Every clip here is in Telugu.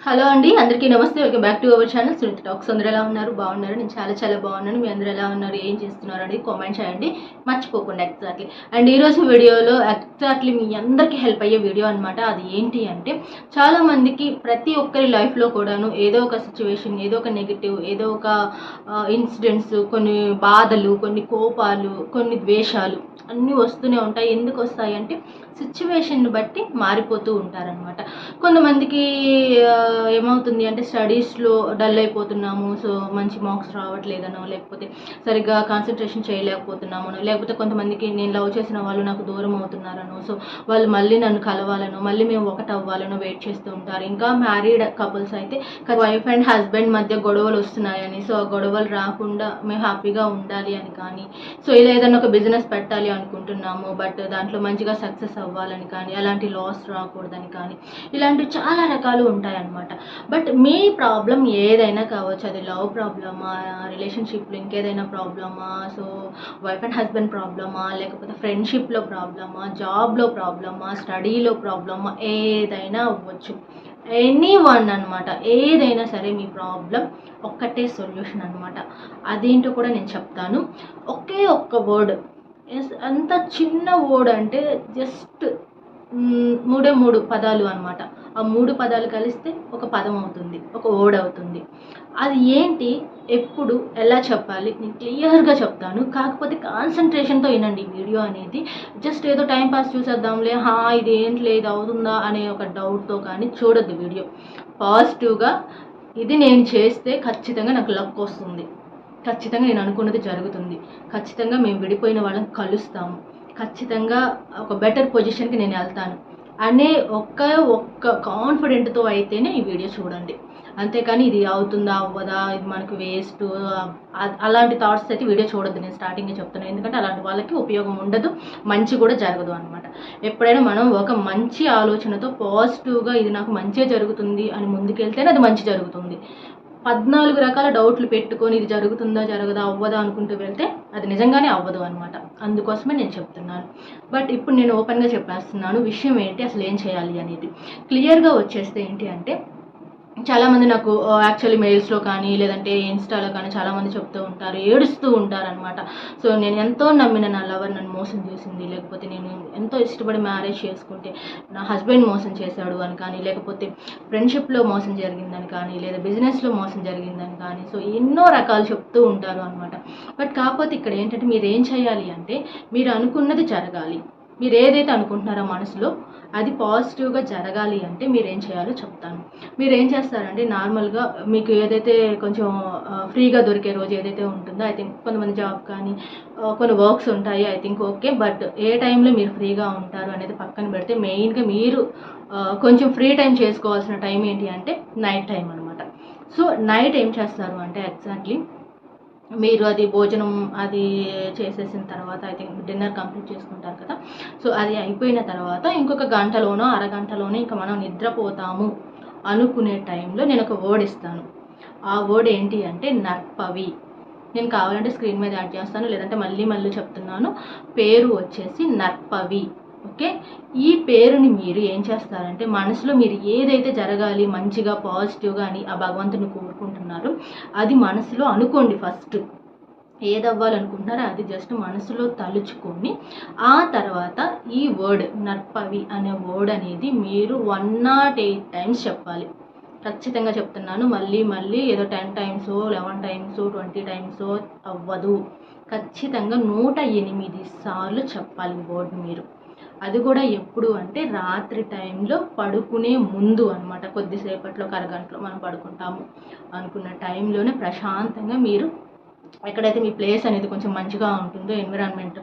హలో అండి, అందరికీ నమస్తే. Welcome back to our channel Sunitha talks. అందరూ ఎలా ఉన్నారు? బాగున్నారు? నేను చాలా బాగున్నాను. మీ అందరూ ఎలా ఉన్నారు, ఏం చేస్తున్నారు అనేది కామెంట్ చేయండి మర్చిపోకుండా. ఎగ్జాక్ట్లీ అండ్ ఈరోజు వీడియోలో ఎగ్జాక్ట్లీ మీ అందరికీ హెల్ప్ అయ్యే వీడియో అనమాట. అది ఏంటి అంటే, చాలామందికి ప్రతి ఒక్కరి లైఫ్లో కూడాను ఏదో ఒక సిచ్యువేషన్, ఏదో ఒక నెగిటివ్, ఏదో ఒక ఇన్సిడెంట్స్, కొన్ని బాధలు, కొన్ని కోపాలు, కొన్ని ద్వేషాలు అన్నీ వస్తూనే ఉంటాయి. ఎందుకు వస్తాయి అంటే సిచ్యువేషన్ని బట్టి మారిపోతూ ఉంటారనమాట. కొంతమందికి ఏమవుతుంది అంటే స్టడీస్లో డల్ అయిపోతున్నాము, సో మంచి మార్క్స్ రావట్లేదనో, లేకపోతే సరిగ్గా కాన్సన్ట్రేషన్ చేయలేకపోతున్నామనో, లేకపోతే కొంతమందికి నేను లవ్ చేసిన వాళ్ళు నాకు దూరం అవుతున్నారనో, సో వాళ్ళు మళ్ళీ నన్ను కలవాలనో, మళ్ళీ మేము ఒకటి అవ్వాలనో వెయిట్ చేస్తూ ఉంటారు. ఇంకా మ్యారీడ్ కపుల్స్ అయితే వైఫ్ అండ్ హస్బెండ్ మధ్య గొడవలు వస్తున్నాయని, సో ఆ గొడవలు రాకుండా మేము హ్యాపీగా ఉండాలి అని కానీ, సో ఇలా ఏదైనా ఒక బిజినెస్ పెట్టాలి అనుకుంటున్నాము బట్ దాంట్లో మంచిగా సక్సెస్ అవ్వాలని కానీ, అలాంటి లాస్ రాకూడదని కానీ, ఇలాంటివి చాలా రకాలు ఉంటాయన్నమాట. బట్ మీ ప్రాబ్లం ఏదైనా కావచ్చు, అది లవ్ ప్రాబ్లమా, రిలేషన్షిప్లో ఇంకేదైనా ప్రాబ్లమా, సో వైఫ్ అండ్ హస్బెండ్ ప్రాబ్లమా, లేకపోతే ఫ్రెండ్షిప్లో ప్రాబ్లమా, జాబ్లో ప్రాబ్లమా, స్టడీలో ప్రాబ్లమా, ఏదైనా అవ్వచ్చు. ఎనీ వన్ అనమాట. ఏదైనా సరే మీ ప్రాబ్లం ఒక్కటే సొల్యూషన్ అనమాట. అదేంటో కూడా నేను చెప్తాను. ఒకే ఒక్క వర్డ్, అంత చిన్న వర్డ్ అంటే జస్ట్ మూడు పదాలు అనమాట. ఆ 3 పదాలు కలిస్తే ఒక పదం అవుతుంది, ఒక వర్డ్ అవుతుంది. అది ఏంటి, ఎప్పుడు, ఎలా చెప్పాలి నేను క్లియర్గా చెప్తాను. కాకపోతే కాన్సన్ట్రేషన్తో వినండి ఈ వీడియో అనేది. జస్ట్ ఏదో టైంపాస్ చూసేద్దాంలే, ఇది ఏంటి ఇది అవుతుందా అనే ఒక డౌట్తో కానీ చూడొద్దు వీడియో. పాజిటివ్గా ఇది నేను చేస్తే ఖచ్చితంగా నాకు లక్ వస్తుంది, ఖచ్చితంగా నేను అనుకున్నది జరుగుతుంది, ఖచ్చితంగా మేము విడిపోయిన వాళ్ళని కలుస్తాము, ఖచ్చితంగా ఒక బెటర్ పొజిషన్కి నేను వెళ్తాను అనే ఒక్క కాన్ఫిడెంట్తో అయితేనే ఈ వీడియో చూడండి. అంతేకాని ఇది అవుతుందా అవ్వదా, ఇది మనకు వేస్ట్, అలాంటి థాట్స్ అయితే వీడియో చూడొద్దు. నేను స్టార్టింగే చెప్తున్నాను, ఎందుకంటే అలాంటి వాళ్ళకి ఉపయోగం ఉండదు, మంచి కూడా జరగదు అనమాట. ఎప్పుడైనా మనం ఒక మంచి ఆలోచనతో పాజిటివ్గా ఇది నాకు మంచిగా జరుగుతుంది అని ముందుకెళ్తేనే అది మంచి జరుగుతుంది. 14 రకాల డౌట్లు పెట్టుకొని ఇది జరుగుతుందా జరగదా అవ్వదా అనుకుంటూ వెళ్తే అది నిజంగానే అవ్వదు అనమాట. అందుకోసమే నేను చెప్తున్నాను. బట్ ఇప్పుడు నేను ఓపెన్గా చెప్పేస్తున్నాను విషయం ఏంటి, అసలు ఏం చేయాలి అనేది క్లియర్గా వచ్చేస్తే ఏంటి అంటే, చాలామంది నాకు యాక్చువల్లీ మెయిల్స్లో కానీ లేదంటే ఇన్స్టాలో కానీ చాలామంది చెప్తూ ఉంటారు, ఏడుస్తూ ఉంటారనమాట. సో నేను ఎంతో నమ్మిన నా లవర్ నన్ను మోసం చేసింది, లేకపోతే నేను ఎంతో ఇష్టపడి మ్యారేజ్ చేసుకుంటే నా హస్బెండ్ మోసం చేశాడు అని కానీ, లేకపోతే ఫ్రెండ్షిప్లో మోసం జరిగిందని కానీ, లేదా బిజినెస్లో మోసం జరిగిందని కానీ, సో ఎన్నో రకాలు చెప్తూ ఉంటారు అనమాట. బట్ కాకపోతే ఇక్కడ ఏంటంటే మీరు ఏం చేయాలి అంటే, మీరు అనుకున్నది జరగాలి. మీరు ఏదైతే అనుకుంటున్నారో మనసులో అది పాజిటివ్గా జరగాలి అంటే మీరు ఏం చేయాలో చెప్తాను. మీరు ఏం చేస్తారంటే, నార్మల్గా మీకు ఏదైతే కొంచెం ఫ్రీగా దొరికే రోజు ఏదైతే ఉంటుందో, ఐ థింక్ కొంతమంది జాబ్ కానీ కొన్ని వర్క్స్ ఉంటాయి, ఐ థింక్ ఓకే. బట్ ఏ టైంలో మీరు ఫ్రీగా ఉంటారు అనేది పక్కన పెడితే, మెయిన్గా మీరు కొంచెం ఫ్రీ టైం చేసుకోవాల్సిన టైం ఏంటి అంటే నైట్ టైం అనమాట. సో నైట్ ఏం చేస్తారు అంటే, ఎగ్జాక్ట్లీ మీరు అది భోజనం అది చేసేసిన తర్వాత, ఐ థింక్ డిన్నర్ కంప్లీట్ చేసుకుంటారు కదా, సో అది అయిపోయిన తర్వాత ఇంకొక గంటలోనో అరగంటలోనో ఇంకా మనం నిద్రపోతాము అనుకునే టైంలో నేను ఒక వర్డ్ ఇస్తాను. ఆ వర్డ్ ఏంటి అంటే నర్పవి. నేను కావాలంటే స్క్రీన్ మీద యాడ్ చేస్తాను, లేదంటే మళ్ళీ చెప్తున్నాను. పేరు వచ్చేసి నర్పవి. ఓకే. ఈ పేరుని మీరు ఏం చేస్తారంటే, మనసులో మీరు ఏదైతే జరగాలి మంచిగా పాజిటివ్గా అని ఆ భగవంతుని కోరుకుంటున్నారో అది మనసులో అనుకోండి. ఫస్ట్ ఏదవ్వాలనుకుంటున్నారో అది జస్ట్ మనసులో తలుచుకొని, ఆ తర్వాత ఈ వర్డ్ నర్పవి అనే వర్డ్ అనేది మీరు 108 టైమ్స్ చెప్పాలి. ఖచ్చితంగా చెప్తున్నాను. మళ్ళీ ఏదో 10 టైమ్స్ 11 టైమ్స్ 20 టైమ్స్ అవ్వదు. ఖచ్చితంగా 108 సార్లు చెప్పాలి వర్డ్ మీరు. అది కూడా ఎప్పుడు అంటే రాత్రి టైంలో పడుకునే ముందు అనమాట. కొద్దిసేపట్లో ఒక అరగంటలో మనం పడుకుంటాము అనుకున్న టైంలోనే ప్రశాంతంగా మీరు ఎక్కడైతే మీ ప్లేస్ అనేది కొంచెం మంచిగా ఉంటుందో, ఎన్విరాన్మెంట్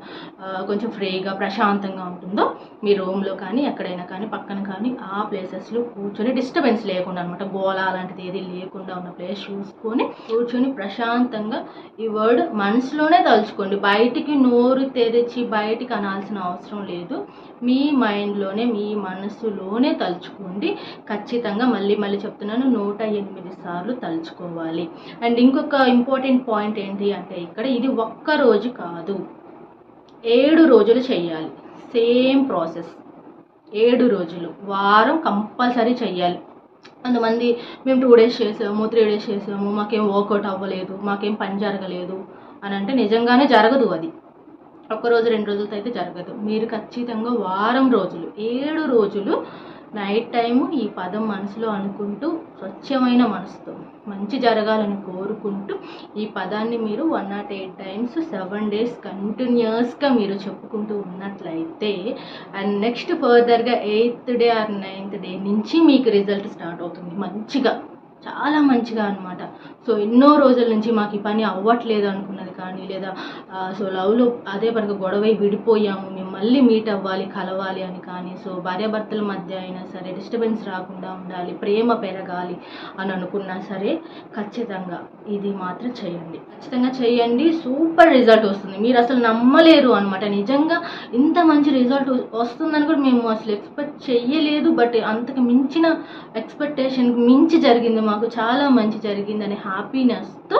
కొంచెం ఫ్రీగా ప్రశాంతంగా ఉంటుందో, మీ రూమ్లో కానీ ఎక్కడైనా కానీ పక్కన కానీ ఆ ప్లేసెస్లో కూర్చొని డిస్టర్బెన్స్ లేకుండా అనమాట, గోల అలాంటిది ఏది లేకుండా ఉన్న ప్లేస్ చూసుకొని కూర్చొని ప్రశాంతంగా ఈ వర్డ్ మనసులోనే తలుచుకోండి. బయటికి నోరు తెరిచి బయటికి అనాల్సిన అవసరం లేదు. మీ మైండ్లోనే మీ మనసులోనే తలుచుకోండి. ఖచ్చితంగా మళ్ళీ చెప్తున్నాను, 108 సార్లు తలుచుకోవాలి. అండ్ ఇంకొక ఇంపార్టెంట్ పాయింట్ ఏంటి అంటే, ఇక్కడ ఇది ఒక్క రోజు కాదు, 7 రోజులు చేయాలి. సేమ్ ప్రాసెస్ 7 రోజులు, వారం కంపల్సరీ చెయ్యాలి. కొంతమంది మేము 2 డేస్ చేసాము, 3 డేస్ చేసాము, మాకేం వర్కౌట్ అవ్వలేదు, మాకేం పని జరగలేదు అని అంటే నిజంగానే జరగదు అది. ఒక్కరోజు 2 రోజులతో అయితే జరగదు. మీరు ఖచ్చితంగా వారం రోజులు 7 రోజులు నైట్ టైము ఈ పదం మనసులో అనుకుంటూ స్వచ్ఛమైన మనసుతో మంచి జరగాలని కోరుకుంటూ ఈ పదాన్ని మీరు 108 టైమ్స్ 7 డేస్ కంటిన్యూస్గా మీరు చెప్పుకుంటూ ఉన్నట్లయితే అండ్ నెక్స్ట్ ఫర్దర్గా 8th day or 9th day నుంచి మీకు రిజల్ట్ స్టార్ట్ అవుతుంది మంచిగా, చాలా మంచిగా అనమాట. సో ఎన్నో రోజుల నుంచి మాకు ఈ పని అవ్వట్లేదు అనుకున్నది కానీ, లేదా సో లవ్లో అదే పనిగా గొడవై విడిపోయాము, మేము మళ్ళీ మీట్ అవ్వాలి, కలవాలి అని కానీ, సో భార్యాభర్తల మధ్య అయినా సరే డిస్టర్బెన్స్ రాకుండా ఉండాలి, ప్రేమ పెరగాలి అని అనుకున్నా సరే ఖచ్చితంగా ఇది మాత్రం చేయండి, ఖచ్చితంగా చేయండి. సూపర్ రిజల్ట్ వస్తుంది, మీరు అసలు నమ్మలేరు అనమాట. నిజంగా ఇంత మంచి రిజల్ట్ వస్తుందని కూడా మేము అసలు ఎక్స్పెక్ట్ చెయ్యలేదు. బట్ అంతకు మించిన ఎక్స్పెక్టేషన్కి మించి జరిగింది, మాకు చాలా మంచి జరిగిందనే హ్యాపీనెస్తో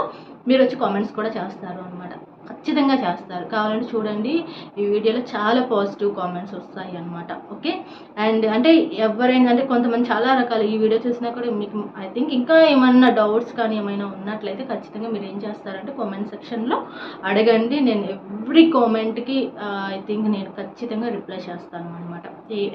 మీరు వచ్చి కామెంట్స్ కూడా చేస్తారు అనమాట. ఖచ్చితంగా చేస్తారు, కావాలంటే చూడండి ఈ వీడియోలో చాలా పాజిటివ్ కామెంట్స్ వస్తాయి అనమాట. ఓకే, అండ్ అంటే ఎవరైనా అంటే కొంతమంది చాలా రకాలు ఈ వీడియో చూసినా కూడా మీకు ఐ థింక్ ఇంకా ఏమన్నా డౌట్స్ కానీ ఏమైనా ఉన్నట్లయితే ఖచ్చితంగా మీరు ఏం చేస్తారంటే కామెంట్ సెక్షన్లో అడగండి. నేను ఎవ్రీ కామెంట్కి ఐ థింక్ నేను ఖచ్చితంగా రిప్లై చేస్తాను అనమాట.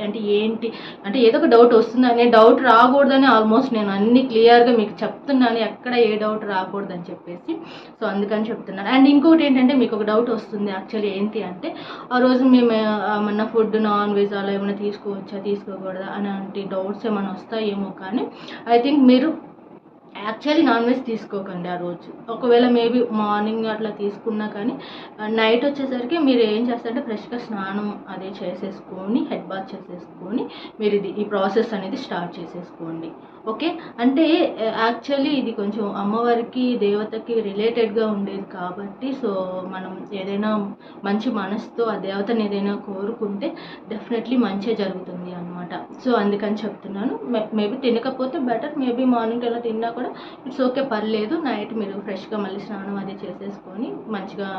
అంటే ఏంటి అంటే ఏదో ఒక డౌట్ వస్తుందని, డౌట్ రాకూడదని ఆల్మోస్ట్ నేను అన్ని క్లియర్గా మీకు చెప్తున్నాను, ఎక్కడ ఏ డౌట్ రాకూడదని చెప్పేసి. సో అందుకని చెప్తున్నాను. అండ్ ఇంకోటి ఏంటంటే మీకు ఒక డౌట్ వస్తుంది యాక్చువల్లీ ఏంటి అంటే, ఆ రోజు మేము ఏమన్నా ఫుడ్ నాన్ వెజ్ అలా ఏమైనా తీసుకోవచ్చా తీసుకోకూడదా అలాంటి డౌట్స్ ఏమైనా వస్తాయేమో, కానీ ఐ థింక్ మీరు యాక్చువల్లీ నాన్ వెజ్ తీసుకోకండి ఆ రోజు. ఒకవేళ మేబీ మార్నింగ్ అట్లా తీసుకున్నా కానీ నైట్ వచ్చేసరికి మీరు ఏం చేస్తారంటే ఫ్రెష్గా స్నానం అదే చేసేసుకొని హెడ్ బాత్ చేసేసుకొని మీరు ఈ ప్రాసెస్ అనేది స్టార్ట్ చేసేసుకోండి. ఓకే, అంటే యాక్చువల్లీ ఇది కొంచెం అమ్మవారికి దేవతకి రిలేటెడ్గా ఉండేది కాబట్టి, సో మనం ఏదైనా మంచి మనసుతో ఆ దేవతని ఏదైనా కోరుకుంటే డెఫినెట్లీ మంచిగా జరుగుతుంది అనమాట. సో అందుకని చెప్తున్నాను. మేబీ తినకపోతే బెటర్, మేబీ మార్నింగ్ అలా తిన్నా కూడా ఇట్స్ ఓకే, పర్లేదు. నైట్ మీరు ఫ్రెష్గా మళ్ళీ స్నానం అది చేసేసుకొని మంచిగా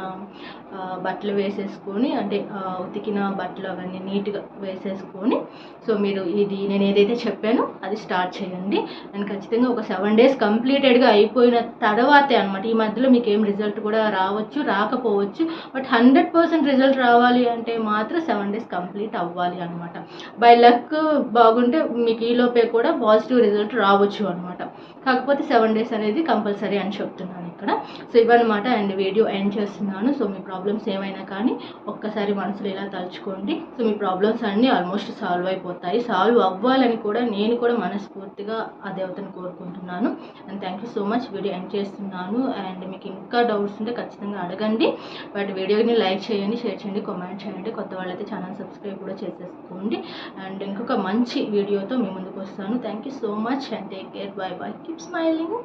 బట్టలు వేసేసుకొని, అంటే ఉతికిన బట్టలు అవన్నీ నీట్గా వేసేసుకొని, సో మీరు ఇది నేను ఏదైతే చెప్పానో అది స్టార్ట్ చేయండి. అండ్ ఖచ్చితంగా ఒక 7 డేస్ కంప్లీటెడ్గా అయిపోయిన తర్వాతే అనమాట. ఈ మధ్యలో మీకు ఏం రిజల్ట్ కూడా రావచ్చు, రాకపోవచ్చు, బట్ 100% రిజల్ట్ రావాలి అంటే మాత్రం 7 డేస్ కంప్లీట్ అవ్వాలి అనమాట. బై లక్ బాగుంటే మీకు ఈలోపే కూడా పాజిటివ్ రిజల్ట్ రావచ్చు అనమాట. కాకపోతే 7 డేస్ అనేది కంపల్సరీ అని చెప్తున్నాను ఇక్కడ. సో ఇవన్నమాట, అండ్ వీడియో ఎండ్ చేస్తున్నాను. సో మీ ప్రాబ్లమ్స్ ఏమైనా కానీ ఒక్కసారి మనసులో ఇలా తలుచుకోండి. సో మీ ప్రాబ్లమ్స్ అన్నీ ఆల్మోస్ట్ సాల్వ్ అయిపోతాయి. సాల్వ్ అవ్వాలని కూడా నేను కూడా మనస్ఫూర్తిగా ఆ దేవతను కోరుకుంటున్నాను. And thank you so much. Video end చేస్తున్నాను. అండ్ మీకు ఇంకా డౌట్స్ ఉంటే ఖచ్చితంగా అడగండి. బట్ వీడియోని లైక్ చేయండి, షేర్ చేయండి, కామెంట్ చేయండి. కొత్త వాళ్ళైతే ఛానల్ సబ్స్క్రైబ్ కూడా చేసేసుకోండి. అండ్ ఇంకొక మంచి వీడియోతో మీ ముందుకు వస్తాను. Thank you so much and take care. By by. Keep smiling.